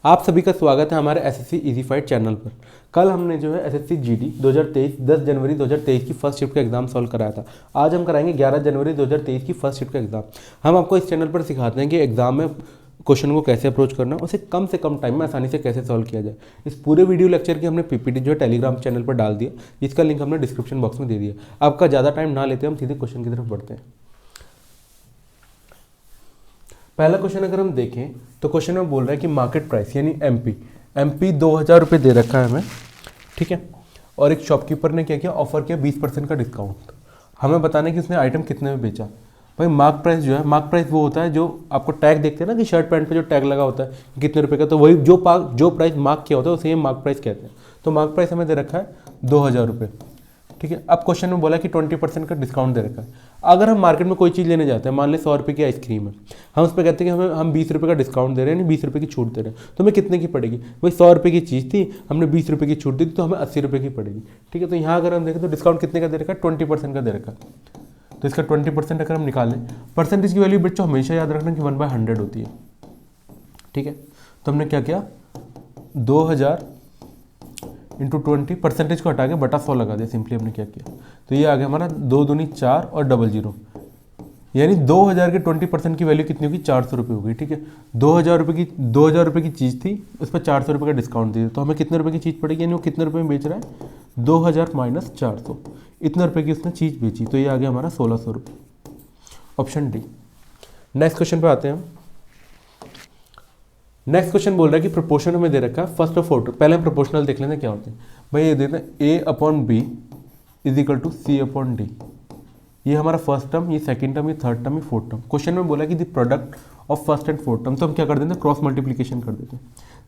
आप सभी का स्वागत है हमारे एसएससी इजी फाइट चैनल पर। कल हमने जो है एसएससी जीडी 2023 10 जनवरी 2023 की फर्स्ट शिफ्ट का एग्जाम सॉल्व कराया था। आज हम कराएंगे 11 जनवरी 2023 की फर्स्ट शिफ्ट का एग्जाम। हम आपको इस चैनल पर सिखाते हैं कि एग्जाम में क्वेश्चन को कैसे अप्रोच करना, उसे कम से कम टाइम में आसानी से कैसे सॉल्व किया जाए। इस पूरे वीडियो लेक्चर की हमने पीपीटी जो है टेलीग्राम चैनल पर डाल दिया, जिसका लिंक हमने डिस्क्रिप्शन बॉक्स में दे दिया। आपका ज़्यादा टाइम ना लेते हम सीधे क्वेश्चन की तरफ बढ़ते हैं। पहला क्वेश्चन अगर हम देखें तो क्वेश्चन में बोल रहा है कि मार्केट प्राइस यानी एमपी 2000 रुपये दे रखा है हमें, ठीक है। और एक शॉपकीपर ने क्या किया, ऑफर किया 20% का डिस्काउंट। हमें बताना है कि उसने आइटम कितने में बेचा। भाई मार्क प्राइस जो है, मार्क प्राइस वो होता है जो आपको टैग देखते हैं ना कि शर्ट पैंट पे जो टैग लगा होता है कि कितने रुपए का, तो वही जो प्राइस मार्क किया होता है उसे मार्क प्राइस कहते हैं। तो मार्क प्राइस हमें दे रखा है 2000 रुपये, ठीक है। अब क्वेश्चन में बोला कि 20% का डिस्काउंट दे रखा है। अगर हम मार्केट में कोई चीज़ लेने जाते हैं, मान लें 100 रुपये की आइसक्रीम है, हम उस पर कहते हैं कि हम 20 रुपये का डिस्काउंट दे रहे हैं, यानी 20 रुपये की छूट दे रहे हैं, तो हमें कितने की पड़ेगी। भाई 100 रुपये की चीज़ थी, हमने 20 रुपये की छूट दी थी, तो हमें 80 रुपये की पड़ेगी, ठीक है। तो यहाँ अगर हम देखें तो डिस्काउंट कितने का दे रखा है, 20% का दे रखा है। तो इसका 20% अगर हम निकालें, परसेंटेज की वैल्यू बच्चों हमेशा याद रखना कि 1/100 होती है, ठीक है। तो हमने क्या किया, 2000 इंटू 20, परसेंटेज को हटा के बटा 100 लगा दिया। सिंपली हमने क्या किया, तो ये आ गया हमारा 2 दूनी 4 और 00, यानी 2000 के 20% की वैल्यू कितनी होगी, 400 रुपये होगी, ठीक है। 2000 रुपये की चीज़ थी, उस पर 400 रुपये का डिस्काउंट दिया, तो हमें कितने रुपये की चीज़ पड़ेगी, यानी वो कितने रुपये में बेच रहा है, 2000 माइनस 400, इतने रुपये की उसने चीज़ बेची, तो ये आ गया हमारा 1600 रुपये, ऑप्शन डी। नेक्स्ट क्वेश्चन पे आते हैं हम। नेक्स्ट क्वेश्चन बोल रहा है कि प्रोपोर्शन हमें दे रखा है फर्स्ट ऑफ फोर्थ। पहले हम प्रोपोर्शनल देख लेते हैं क्या होते हैं। भाई ये देते हैं A/B is equal to C/D। ये हमारा फर्स्ट टर्म, ये सेकंड टर्म, ये थर्ड टर्म, ये फोर्थ टर्म। क्वेश्चन में बोला कि the product of first and fourth term, तो हम क्या कर देते हैं, क्रॉस मल्टीप्लीकेशन कर देते हैं।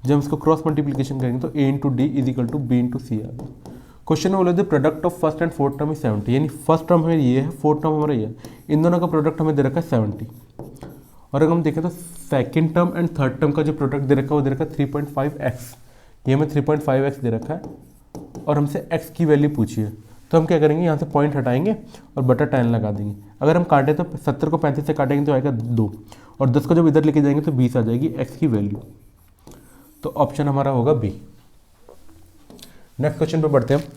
जब हम इसको क्रॉस मल्टीप्लीकेशन करेंगे तो A into D is equal to B into C आ गया। क्वेश्चन में बोला the product of first and fourth term is 70, यानी फर्स्ट टर्म हमें ये है, फोर्थ टर्म हमारा ये है, इन दोनों का प्रोडक्ट हमें दे रखा है 70। और अगर हम देखें तो second term and third term का जो प्रोडक्ट दे रखा है वो दे रखा है 3.5x, ये हमें 3.5x दे रखा है और हमसे x की वैल्यू पूछी है। तो हम क्या करेंगे, यहाँ से पॉइंट हटाएंगे और बटा 10 लगा देंगे। अगर हम काटें तो 70 को 35 से काटेंगे तो आएगा 2, और 10 को जब इधर लेके जाएंगे तो 20 आ जाएगी x की वैल्यू। तो ऑप्शन हमारा होगा बी। नेक्स्ट क्वेश्चन पर बढ़ते हैं हम।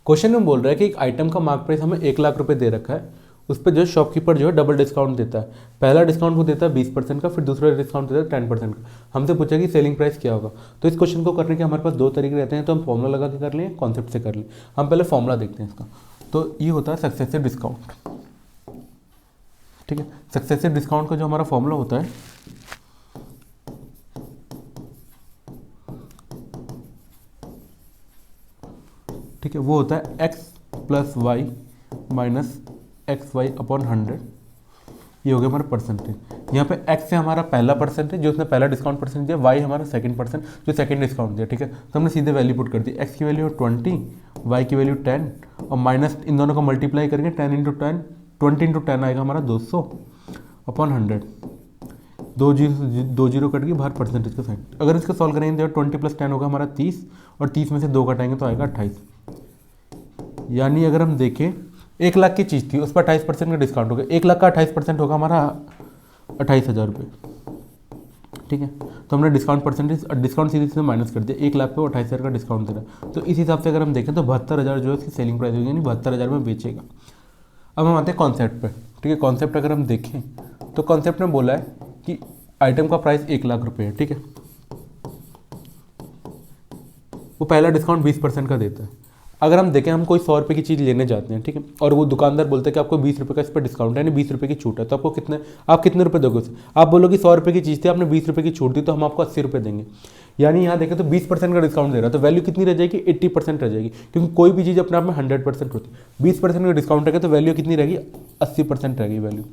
क्वेश्चन में बोल रहा है कि एक आइटम का मार्क प्राइस हमें 1 लाख रुपये दे रखा है, उस पर जो है शॉपकीपर जो है डबल डिस्काउंट देता है। पहला डिस्काउंट वो देता है 20% का, फिर दूसरा डिस्काउंट देता है 10% का। हमसे पूछा कि सेलिंग प्राइस क्या होगा। तो इस क्वेश्चन को करने के हमारे पास 2 तरीके रहते हैं, तो हम फॉर्मूला लगा के कर लें, कॉन्सेप्ट से कर लें। हम पहले फॉर्मूला देखते हैं इसका। तो ये होता है सक्सेसिव डिस्काउंट, ठीक है। सक्सेसिव डिस्काउंट का जो हमारा फॉर्मूला होता है, ठीक है, वो होता है x plus y minus XY upon 100। ये हो गया हमारा परसेंटेज। यहाँ पे x से हमारा पहला परसेंटेज जो उसने पहला डिस्काउंट परसेंट दिया, y हमारा सेकंड परसेंट जो सेकंड डिस्काउंट दिया, ठीक है। तो हमने सीधे वैल्यू पुट कर दी, x की वैल्यू 20, y की वैल्यू 10, और माइनस इन दोनों को मल्टीप्लाई करके 10 इंटू 10, 20 इंटू 10 आएगा हमारा 200 अपॉन 100। 2 जीरो कट गई बाहर परसेंटेज का साइन। अगर इसको सॉल्व करेंगे तो 20 प्लस 10 होगा हमारा 30, और 30 में से 2 कटाएंगे तो आएगा 28। यानी अगर हम देखें 1 लाख की चीज़ थी, उस पर 28% का डिस्काउंट होगा। 1 लाख का 28% होगा हमारा 28,000 रुपये, ठीक है। तो हमने डिस्काउंट सीधे से माइनस कर दिया। 1 लाख पे 28,000 का डिस्काउंट दे रहा है, तो इस हिसाब से अगर हम देखें तो 72,000 जो है उसकी सेलिंग प्राइस होगी, यानी 72,000 में बेचेगा। अब हम आते हैं कॉन्सेप्ट पे, ठीक है। कॉन्सेप्ट अगर हम देखें तो कॉन्सेप्ट में बोला है कि आइटम का प्राइस 1 लाख रुपये है, ठीक है। वो पहला डिस्काउंट 20% का देता है। अगर हम देखें, हम कोई 100 रुपये की चीज़ लेने जाते हैं, ठीक है, और वो दुकानदार बोलता है कि आपको 20 रुपये का इस पर डिस्काउंट है, यानी 20 रुपये की छूट है, तो आपको आप कितने रुपये दोगे उसे। आप बोलोगे 100 रुपये की चीज़ थी, आपने 20 रुपये की छूट दी, तो हम आपको 80 रुपये देंगे। यानी यहाँ देखें तो 20% का डिस्काउंट दे रहा है, तो वैल्यू कितनी रह जाएगी, 80% रह जाएगी, क्योंकि कोई भी चीज़ अपने आप में 100% होती है। 20% का डिस्काउंट रहेगा तो वैल्यू कितनी रहेगी, 80% रहेगी वैल्यू,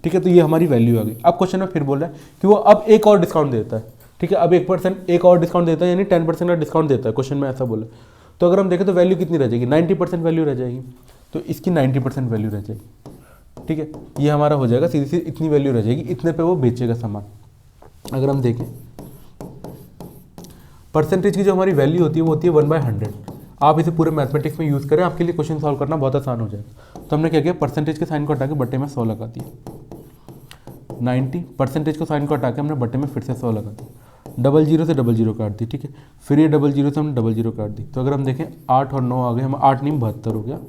ठीक है। तो ये हमारी वैल्यू आ गई। अब क्वेश्चन में फिर बोल रहा है कि वो अब एक और डिस्काउंट देता है, ठीक है। अब 1% एक और डिस्काउंट देता है, यानी 10% का डिस्काउंट देता है। क्वेश्चन में ऐसा बोला, तो अगर हम देखें तो वैल्यू कितनी रह जाएगी, 90% वैल्यू रह जाएगी। तो इसकी 90% वैल्यू रह जाएगी, ठीक है। ये हमारा हो जाएगा, सीधी सीधी इतनी वैल्यू रह जाएगी, इतने पे वो बेचेगा सामान। अगर हम देखें परसेंटेज की जो हमारी वैल्यू होती है वो होती है 1/100। आप इसे पूरे मैथमेटिक्स में यूज़ करें, आपके लिए क्वेश्चन सॉल्व करना बहुत आसान हो जाएगा। तो हमने क्या किया, परसेंटेज के साइन को हटा के बट्टे में 100 लगा दिया। 90, परसेंटेज को साइन को हटा के हमने बटे में फिर से 100 लगा दिया, डबल जीरो से डबल जीरो काट दी, ठीक है। फिर ये डबल जीरो से हमने डबल जीरो काट दी, तो अगर हम देखें 8 और 9 आ गए, हम 8 नहीं 72 हो गया।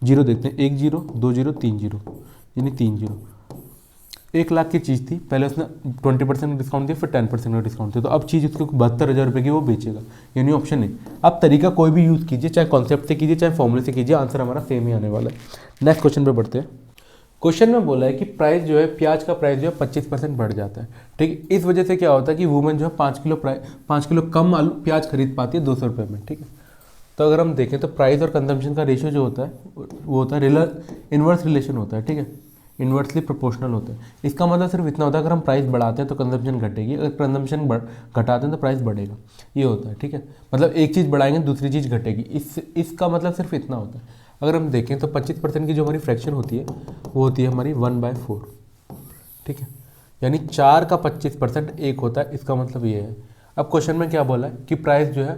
जीरो देखते हैं, 1 जीरो 2 जीरो 3 जीरो, यानी 3 जीरो। 1 लाख की चीज़ थी, पहले उसने 20% का डिस्काउंट दिया, फिर 10% का डिस्काउंट दिया, तो अब चीज़ उसको 72,000 रुपये की वो बेचेगा, यानी ऑप्शन नहीं। अब तरीका कोई भी यूज़ कीजिए, चाहे कॉन्सेप्ट से कीजिए चाहे फॉर्मूले से कीजिए, आंसर हमारा सेम ही आने वाला है। नेक्स्ट क्वेश्चन पे बढ़ते हैं। क्वेश्चन में बोला है कि प्राइस जो है, प्याज का प्राइस जो है 25% बढ़ जाता है, ठीक है। इस वजह से क्या होता है कि वुमेन जो है 5 किलो कम आलू प्याज खरीद पाती है 200 रुपये में, ठीक है। तो अगर हम देखें तो प्राइस और कंजम्पशन का रेशियो जो होता है वो होता है इन्वर्स रिलेशन होता है, ठीक है, इन्वर्सली प्रोपोर्शनल होता है। इसका मतलब सिर्फ इतना होता है, अगर हम प्राइस बढ़ाते हैं तो कंजम्पशन घटेगी, अगर कंजम्पशन घटाते हैं तो प्राइस बढ़ेगा, ये होता है, ठीक है। मतलब एक चीज़ बढ़ाएंगे दूसरी चीज़ घटेगी, इसका मतलब सिर्फ इतना होता है। अगर हम देखें तो 25% की जो हमारी फ्रैक्शन होती है वो होती है हमारी 1/4, ठीक है, यानी 4 का 25% 1 होता है, इसका मतलब ये है। अब क्वेश्चन में क्या बोला है कि प्राइस जो है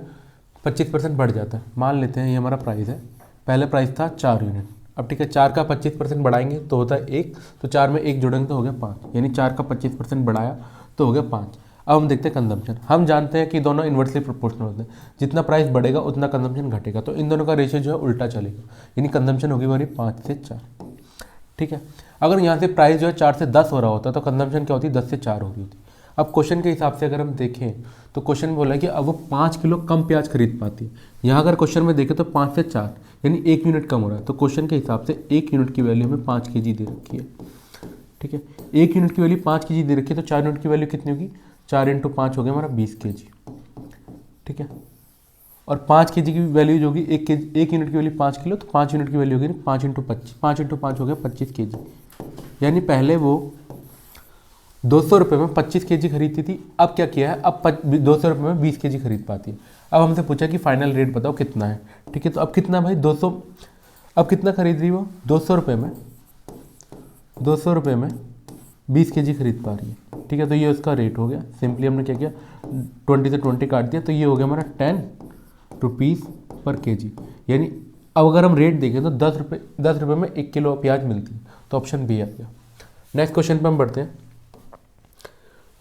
25% बढ़ जाता है। मान लेते हैं ये हमारा प्राइस है, पहले प्राइस था 4 यूनिट, अब ठीक है 4 का 25% बढ़ाएंगे तो होता है 1, तो 4 में 1 जोड़ेंगे तो हो गया 5, यानी 4 का 25% बढ़ाया तो हो गया 5। अब हम देखते हैं कंजम्पशन। हम जानते हैं कि दोनों इन्वर्सली प्रोपोर्शनल होते हैं, जितना प्राइस बढ़ेगा उतना कंजम्पशन घटेगा, तो इन दोनों का रेशियो जो है उल्टा चलेगा, यानी कंजम्पशन होगी हमारी 5 से 4, ठीक है। अगर यहाँ से प्राइस जो है 4 से 10 हो रहा होता तो कंजम्पशन क्या होती, 10 से 4 हो रही होती। अब क्वेश्चन के हिसाब से अगर हम देखें तो क्वेश्चन में बोला है कि अब वो 5 किलो कम प्याज खरीद पाती है। यहाँ अगर क्वेश्चन में देखें तो 5 से 4 यानी 1 यूनिट कम हो रहा है, तो क्वेश्चन के हिसाब से 1 यूनिट की वैल्यू हमें 5 kg दे रखी है, ठीक है। 1 यूनिट की वैल्यू 5 kg दे रखी है, तो 4 यूनिट की वैल्यू कितनी होगी, 4 × 5 हो गया हमारा 20 kg, ठीक है। और 5 kg की वैल्यू जो होगी 1 यूनिट की वैल्यू 5 किलो, तो 5 यूनिट की वैल्यू होगी 5 × 25, 5 × 5 हो गया 25 kg, यानी पहले वो 200 रुपये में 25 kg खरीदती थी, अब क्या किया है, अब 200 रुपये में 20 kg खरीद पाती है। अब हमसे पूछा कि फाइनल रेट बताओ कितना है, ठीक है। तो अब कितना भाई 200, अब कितना खरीद रही वो 200 रुपये में 20 kg खरीद पा रही है, ठीक है। तो ये उसका रेट हो गया। सिंपली हमने क्या किया, 20 से 20 काट दिया, तो ये हो गया हमारा 10 रुपीज़ पर kg, यानी अब अगर हम रेट देखें तो 10 रुपये में 1 किलो प्याज मिलती है, तो ऑप्शन बी आ गया। नेक्स्ट क्वेश्चन पर हम बढ़ते हैं।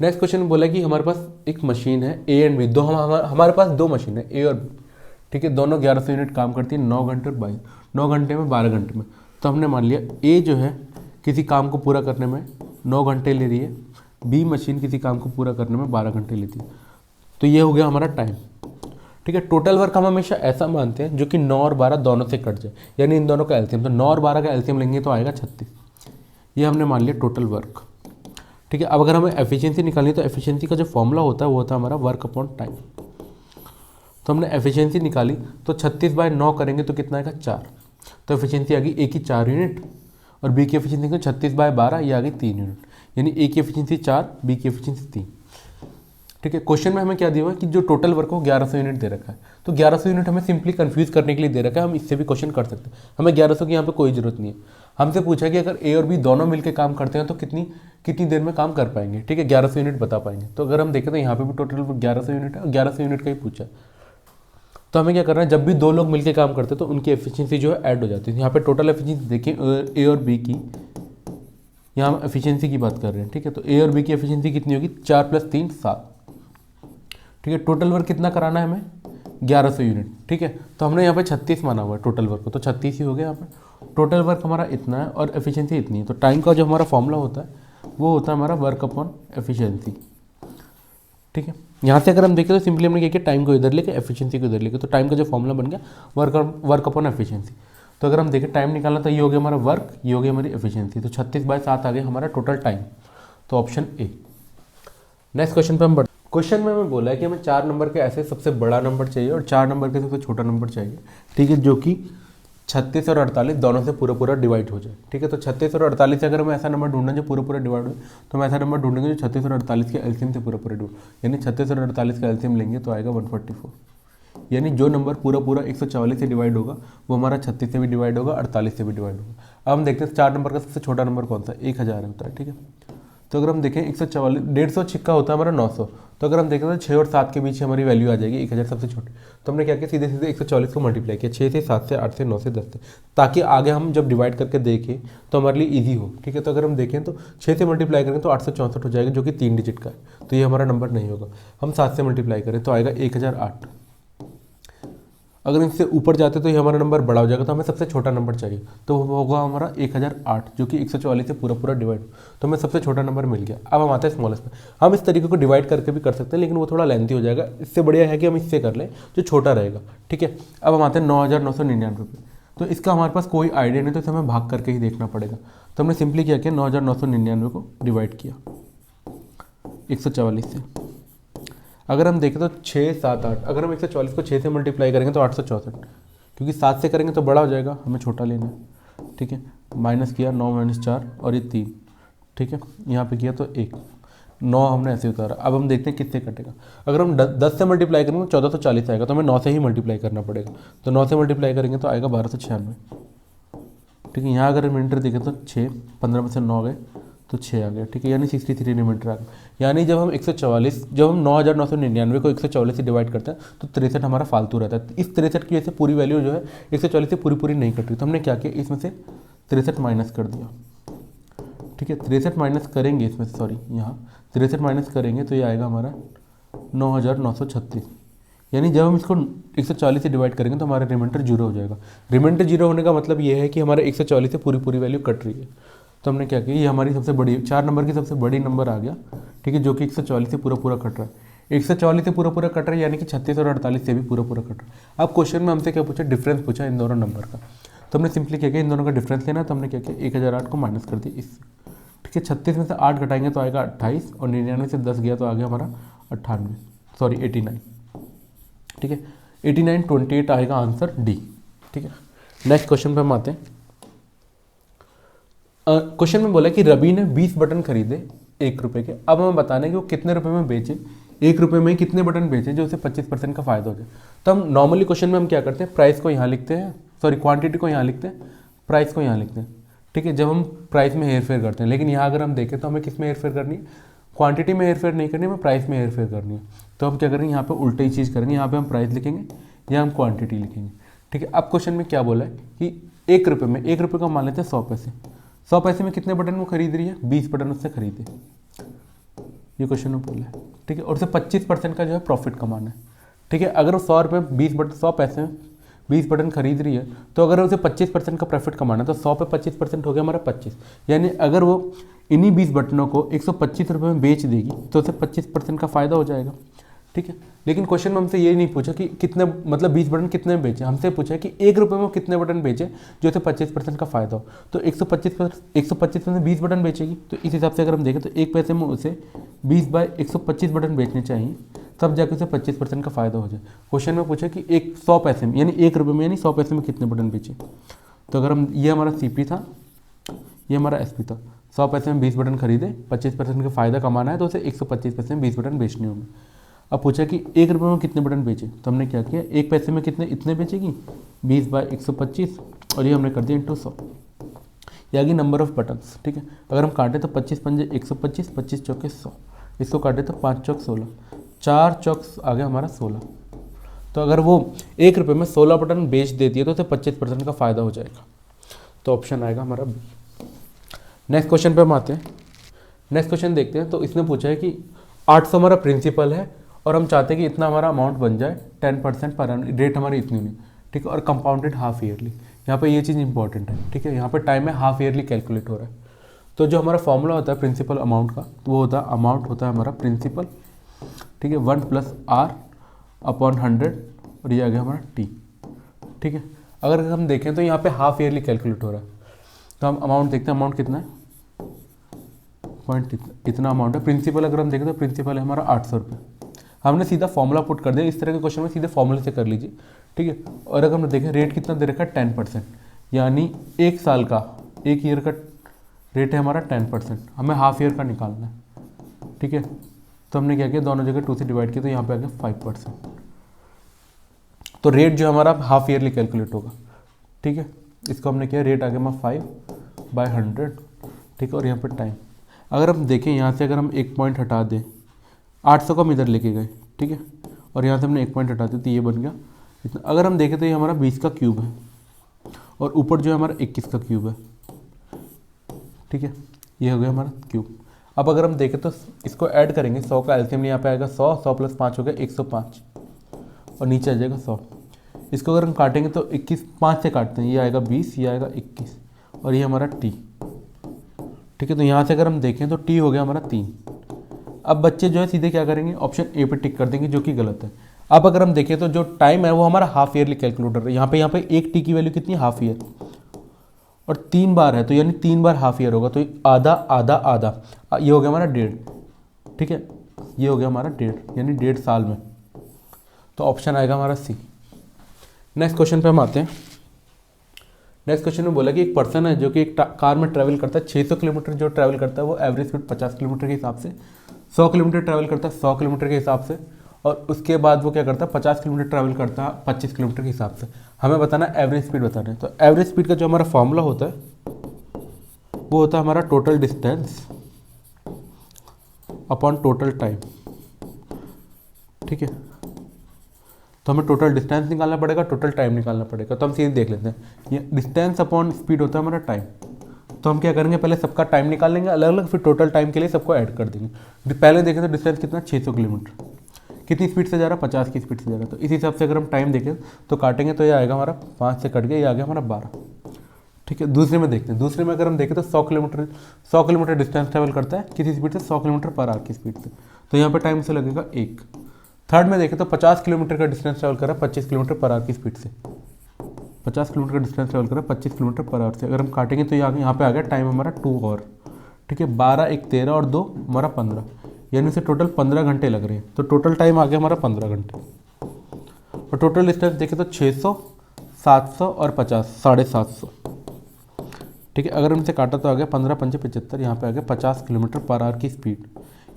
नेक्स्ट क्वेश्चन में बोला कि हमारे पास एक मशीन है ए एंड बी, हमारे पास 2 मशीन है ए और बी, ठीक है। दोनों 1100 यूनिट काम करती है 9 घंटे और 9 घंटे में 12 घंटे में। तो हमने मान लिया ए जो है किसी काम को पूरा करने में 9 घंटे ले रही है, बी मशीन किसी काम को पूरा करने में 12 घंटे लेती है। तो ये हो गया हमारा टाइम, ठीक है। टोटल वर्क हम हमेशा ऐसा मानते हैं जो कि 9 और 12 दोनों से कट जाए, यानी इन दोनों का एलसीएम, तो 9 और 12 का एलसीएम लेंगे तो आएगा 36। ये हमने मान लिया टोटल वर्क, ठीक है। अब अगर हमें एफिशिएंसी निकालनी है तो एफिशिएंसी का जो फॉर्मूला होता है वो होता है हमारा वर्क अपॉन टाइम। तो हमने एफिशिएंसी निकाली, तो 36/9 करेंगे तो कितना आएगा 4, तो एफिशिएंसी आ गई ए की 4 यूनिट, और बी की एफिशिएंसी 36/12 ये आ गई 3 यूनिट, यानी ए की एफिशिएंसी 4, बी की एफिशिएंसी 3, ठीक है। क्वेश्चन में हमें क्या दिया हुआ है कि जो टोटल वर्क हो 1100 यूनिट दे रखा है, तो 1100 यूनिट हमें सिंपली कंफ्यूज करने के लिए दे रखा है, हम इससे भी क्वेश्चन कर सकते हैं, हमें 1100 की यहाँ पे कोई जरूरत नहीं है। हमसे पूछा कि अगर ए और बी दोनों मिलकर काम करते हैं तो कितनी देर में काम कर पाएंगे, ठीक है, 1100 यूनिट बता पाएंगे। तो अगर हम देखें तो यहाँ पे भी टोटल 1100 यूनिट है, और 1100 यूनिट का ही पूछा है। तो हमें क्या करना है, जब भी 2 लोग मिलकर काम करते हैं तो उनकी एफिशिएंसी जो है ऐड हो जाती है। यहाँ पे टोटल एफिशिएंसी देखिए ए और बी की, यहाँ हम एफिशिएंसी की बात कर रहे हैं, ठीक है। तो ए और बी की एफिशिएंसी कितनी होगी, 4 + 3 7, ठीक है। टोटल वर्क कितना कराना है हमें 1100 यूनिट, ठीक है। तो हमने यहाँ पे 36 माना हुआ है टोटल वर्क को, तो 36 ही हो गया यहाँ पे। टोटल वर्क हमारा इतना है और एफिशिएंसी इतनी है, तो टाइम का जो हमारा फॉर्मूला होता है वो होता है हमारा वर्क अपॉन एफिशिएंसी, ठीक है। यहाँ से अगर हम देखें तो सिंपली हमने क्या किया, टाइम को इधर लेके एफिशिएंसी को इधर लेके, तो टाइम का जो फॉर्मूला बन गया वर्क अपॉन एफिशिएंसी। तो अगर हम देखें टाइम निकालना तो ये हो गया हमारा वर्क, ये हो गया हमारी एफिशिएंसी, तो 36/7 आ गया हमारा टोटल टाइम, तो ऑप्शन ए। नेक्स्ट क्वेश्चन पे हम बढ़ते। क्वेश्चन में हमें बोला है कि हमें 4 नंबर के ऐसे सबसे बड़ा नंबर चाहिए और 4 नंबर के सबसे छोटा नंबर चाहिए, ठीक है, जो कि 36 और 48 दोनों से पूरा डिवाइड हो जाए, ठीक है। तो 36 और 48 से अगर हमें ऐसा नंबर ढूंढना जो पूरा डिवाइड हो, तो हम ऐसा नंबर ढूंढेंगे जो 36 और 48 के एलसीएम से पूरा डिवाइड, यानी 36 और 48 का एलसीएम लेंगे तो आएगा 144, यानी जो नंबर पूरा 144 से डिवाइड होगा वो हमारा 36 से भी डिवाइड होगा, 48 से भी डिवाइड होगा। अब हम देखते हैं 4 नंबर का सबसे छोटा नंबर कौन सा, 1000 होता है, ठीक है। तो अगर हम देखें 144, 150 छिक्का होता है हमारा 900, तो अगर हम देखें तो 6 और 7 के बीच हमारी वैल्यू आ जाएगी 1000 सबसे छोटी। तो हमने क्या किया, सीधे सीधे 144 को मल्टीप्लाई किया 6 से 7 से 8 से 9 से 10 से, ताकि आगे हम जब डिवाइड करके देखें तो हमारे लिए ईजी हो। ठीक है, तो अगर हम देखें तो 6 से मल्टीप्लाई करेंगे तो 864 हो जाएगा, जो कि 3 डिजिट का है, तो ये हमारा नंबर नहीं होगा। हम 7 से मल्टीप्लाई करें तो आएगा 1008। अगर इससे ऊपर जाते तो ये हमारा नंबर बड़ा हो जाएगा, तो हमें सबसे छोटा नंबर चाहिए, तो वो होगा हमारा 1008, जो कि 144 से पूरा पूरा डिवाइड, तो हमें सबसे छोटा नंबर मिल गया। अब हम आते हैं स्मॉलेस्ट में। हम इस तरीके को डिवाइड करके भी कर सकते हैं, लेकिन वो थोड़ा लेंथी हो जाएगा। इससे बढ़िया है कि हम इससे कर लें जो छोटा रहेगा। ठीक है, अब हम आते हैं 9999 पे। तो इसका हमारे पास कोई आइडिया नहीं, तो इसे हमें भाग करके ही देखना पड़ेगा। तो हमने सिंपली क्या किया, 9999 को डिवाइड किया 144 से। अगर हम देखें तो 6 7 8, अगर हम 144 को 6 से मल्टीप्लाई करेंगे तो 864, क्योंकि 7 से करेंगे तो बड़ा हो जाएगा, हमें छोटा लेना है। ठीक है, माइनस किया 9 - 4 और ये 3। ठीक है, यहाँ पे किया तो 1, 9 हमने ऐसे उतारा। अब हम देखते हैं किससे कटेगा। अगर हम 10 से मल्टीप्लाई करेंगे तो 1440 आएगा, तो हमें 9 से ही मल्टीप्लाई करना पड़ेगा। तो 9 से मल्टीप्लाई करेंगे तो आएगा 1296। ठीक है, यहाँ अगर रिमाइंडर देखें तो 6, 15 में से 9 गए तो 6 आ गया। ठीक है, यानी 63 रिमाइंडर आ गया। यानी जब हम 144, जब हम 9999 को 144 से डिवाइड करते हैं तो 63 हमारा फालतू रहता है। इस 63 की वजह से पूरी वैल्यू जो है 144 से पूरी नहीं कट रही। तो हमने क्या किया, इसमें से 63 माइनस कर दिया। ठीक है, 63 माइनस करेंगे इसमें, सॉरी यहाँ 63 माइनस करेंगे तो ये आएगा हमारा 9936। यानी जब हम इसको 140 से डिवाइड करेंगे तो हमारा रिमाइंडर 0 हो जाएगा। रिमाइंडर 0 होने का मतलब ये है कि हमारे 140 से पूरी वैल्यू कट रही है। तो हमने क्या किया, ये हमारी सबसे बड़ी 4 नंबर की सबसे बड़ी नंबर आ गया। ठीक है, जो कि 140 से पूरा कट रहा है। 140 से पूरा कट रहा है, यानी कि 36 और 48 से भी पूरा कट रहा है। अब क्वेश्चन में हमसे क्या पूछा, डिफरेंस पूछा इन दोनों नंबर का। तो हमने सिंपली क्या किया, इन दोनों का डिफरेंस लेना। तो हमने क्या किया, 1008 को माइनस कर दिया इससे। ठीक है, 36 में से 8 घटाएंगे तो आएगा 28, और 99 से 10 गया तो आ गया हमारा 89। ठीक है, 89 28 आएगा आंसर डी। ठीक है, नेक्स्ट क्वेश्चन पे हम आते हैं। क्वेश्चन में बोला कि रवि ने 20 बटन खरीदे 1 रुपये के। अब हमें बताना है कि वो कितने रुपए में बेचे, 1 रुपये में कितने बटन बेचे जो उसे 25% का फायदा हो जाए। तो हम नॉर्मली क्वेश्चन में हम क्या करते हैं, प्राइस को यहाँ लिखते हैं, सॉरी क्वांटिटी को यहाँ लिखते हैं, प्राइस को यहाँ लिखते हैं। ठीक है, जब हम प्राइस में हेर फेर करते हैं। लेकिन यहाँ अगर हम देखें तो हमें किस में हेर फेर करनी है, क्वांटिटी में हेर फेर नहीं करनी, हमें प्राइस में हेर फेर करनी है। तो हम क्या करेंगे, यहाँ पे उल्टी ही चीज़ करेंगे, यहाँ पे हम प्राइस लिखेंगे, यहाँ हम क्वांटिटी लिखेंगे। ठीक है, अब क्वेश्चन में क्या बोला है कि 1 रुपये में, 1 रुपये का मान लेते हैं 100 पैसे। 100 पैसे में कितने बटन वो खरीद रही है, 20 बटन उससे खरीदे, ये क्वेश्चन में बोला है। ठीक है, और उसे 25% का जो है प्रॉफिट कमाना है। ठीक है, अगर वो 100 रुपये 100 पैसे में 20 बटन खरीद रही है, तो अगर उसे 25% का प्रॉफिट कमाना है तो 100 पे 25% हो गया हमारा 25। यानी अगर वो इन्हीं 20 बटनों को 125 रुपये में बेच देगी तो उसे 25% का फायदा हो जाएगा। ठीक है, लेकिन क्वेश्चन में हमसे ये नहीं पूछा कि कितने, मतलब 20 बटन कितने में बेचे, हमसे पूछा है कि 1 रुपये में कितने बटन बेचे जो उसे 25% का फायदा हो। तो 125 में 20 बटन बेचेगी, तो इस हिसाब से अगर हम देखें तो 1 पैसे में उसे 20/125 बटन बेचने चाहिए, तब जाकर उसे 25% का फायदा हो जाए। क्वेश्चन में पूछा कि 100 पैसे में, यानी 1 रुपये में, यानी 100 पैसे में कितने बटन बेचे। तो अगर हम, ये हमारा CP था, ये हमारा SP था। 100 पैसे में 20 बटन खरीदे, 25% का फायदा कमाना है तो उसे 125 पैसे में 20 बटन बेचने होंगे। अब पूछा कि 1 रुपये में कितने बटन बेचे, तो हमने क्या किया, 1 पैसे में कितने, इतने बेचेगी 20/125, और ये हमने कर दिया × 100, ये आ गई नंबर ऑफ बटन्स। ठीक है, अगर हम काटें तो 25 पंजे 125, 25 चौके 100, इसको काटें तो 5 चौक 16, 4 चौक आ गया हमारा 16। तो अगर वो 1 रुपये में 16 बटन बेच देती है तो उसे 25% का फायदा हो जाएगा। तो ऑप्शन आएगा हमारा बी। नेक्स्ट क्वेश्चन पे हम आते हैं। नेक्स्ट क्वेश्चन देखते हैं। तो इसने पूछा है कि 800 हमारा प्रिंसिपल है और हम चाहते हैं कि इतना हमारा अमाउंट बन जाए 10% पर एनम, रेट हमारी इतनी नहीं। ठीक है, और कंपाउंडेड हाफ ईयरली। यहाँ पे ये चीज़ इंपॉर्टेंट है। ठीक है, यहाँ पे टाइम में हाफ ईयरली कैलकुलेट हो रहा है। तो जो हमारा फॉर्मूला होता है प्रिंसिपल अमाउंट का, तो वो होता है, अमाउंट होता है हमारा प्रिंसिपल, ठीक है, 1 + R/100, और ये आ गया हमारा T। ठीक है, अगर हम देखें तो यहाँ पे हाफ ईयरली कैलकुलेट हो रहा है। तो हम अमाउंट देखते हैं, अमाउंट कितना है, इतना अमाउंट है। प्रिंसिपल अगर हम देखें तो प्रिंसिपल है हमारा 800 रुपये। हमने सीधा फॉर्मूला पुट कर दिया। इस तरह के क्वेश्चन में सीधे फॉर्मूले से कर लीजिए। ठीक है, और अगर हम देखें रेट कितना दे रखा है, 10%, यानी 1 साल का, 1 ईयर का रेट है हमारा 10%। हमें हाफ ईयर का निकालना है। ठीक है, तो हमने क्या किया, दोनों जगह 2 से डिवाइड किया, तो यहाँ पे आ गया 5%। तो रेट जो हमारा हाफ ईयरली कैलकुलेट होगा। ठीक है, इसको हमने किया, रेट आ गया हमारा 5/100। ठीक है, और यहाँ पर टाइम, अगर हम देखें यहाँ से, अगर हम 1 पॉइंट हटा दें, 800 को हम इधर लेके गए, ठीक है, और यहाँ से हमने एक पॉइंट हटा दिया तो ये बन गया इतना। अगर हम देखें तो ये हमारा 20 का क्यूब है और ऊपर जो है हमारा 21 का क्यूब है, ठीक है, ये हो गया हमारा क्यूब। अब अगर हम देखें तो इसको ऐड करेंगे, 100 का एलसीएम यहाँ पे आएगा 100, 100 + 5 हो गया 105 और नीचे आ जाएगा 100। इसको अगर हम काटेंगे तो 21 5 से काटते हैं, ये आएगा 20, ये आएगा 21 और ये हमारा टी, ठीक है। तो यहाँ से अगर हम देखें तो टी हो गया हमारा 3। अब बच्चे जो है सीधे क्या करेंगे, ऑप्शन ए पे टिक कर देंगे, जो कि गलत है। अब अगर हम देखें तो जो टाइम है वो हमारा हाफ ईयरली कैलकुलेटर है। यहाँ पे एक टी की वैल्यू कितनी है, हाफ ईयर, और 3 बार है तो यानी 3 बार हाफ ईयर होगा, तो आधा आधा आधा, ये हो गया हमारा 1.5, ठीक है, ये हो गया हमारा 1.5 यानी 1.5 साल में। तो ऑप्शन आएगा हमारा सी। नेक्स्ट क्वेश्चन पे हम आते हैं। नेक्स्ट क्वेश्चन में बोला कि एक पर्सन है जो कि एक कार में ट्रैवल करता है 600 किलोमीटर जो ट्रैवल करता है वो एवरेज स्पीड 50 किलोमीटर के हिसाब से, 100 किलोमीटर ट्रैवल करता है 100 किलोमीटर के हिसाब से, और उसके बाद वो क्या करता है 50 किलोमीटर ट्रैवल करता है 25 किलोमीटर के हिसाब से। हमें बताना एवरेज स्पीड बताना है। तो एवरेज स्पीड का जो हमारा फॉर्मूला होता है वो होता है हमारा total distance upon total time, ठीक है। तो हमें टोटल डिस्टेंस निकालना पड़ेगा, टोटल टाइम निकालना पड़ेगा। तो हम सीधे देख लेते हैं, ये डिस्टेंस अपॉन स्पीड होता है हमारा टाइम। तो हम क्या करेंगे, पहले सबका टाइम निकाल लेंगे अलग अलग, फिर टोटल टाइम के लिए सबको ऐड कर देंगे। पहले देखें तो डिस्टेंस कितना 600 किलोमीटर, कितनी स्पीड से जा रहा है 50 की स्पीड से जा रहा है। तो इस हिसाब से अगर हम टाइम देखें तो काटेंगे तो ये आएगा हमारा 5 से कट गया, ये आ गया हमारा 12, ठीक है। दूसरे में देखते हैं, दूसरे में अगर हम देखें तो 100 किलोमीटर डिस्टेंस ट्रैवल करता है किसी स्पीड से 100 किलोमीटर पर आवर की स्पीड से, तो यहाँ पर टाइम से लगेगा 1। थर्ड में देखें तो 50 किलोमीटर का डिस्टेंस ट्रैवल कर रहा है 25 किलोमीटर पर आवर की स्पीड से, 50 किलोमीटर का डिस्टेंस ट्रैवल कर रहा है 25 किलोमीटर पर आवर से। अगर हम काटेंगे तो यहाँ पे आ गया टाइम हमारा 2 और, ठीक है, 12 1 13 और 2 हमारा 15, यानी से टोटल 15 घंटे लग रहे हैं। तो टोटल टाइम आ गया हमारा 15 घंटे। और टोटल डिस्टेंस देखें तो 600 700 और 50 750, ठीक है। अगर हमसे काटा तो आ गया 15 5 75, यहाँ पे आ गया 50 किलोमीटर पर आवर की स्पीड,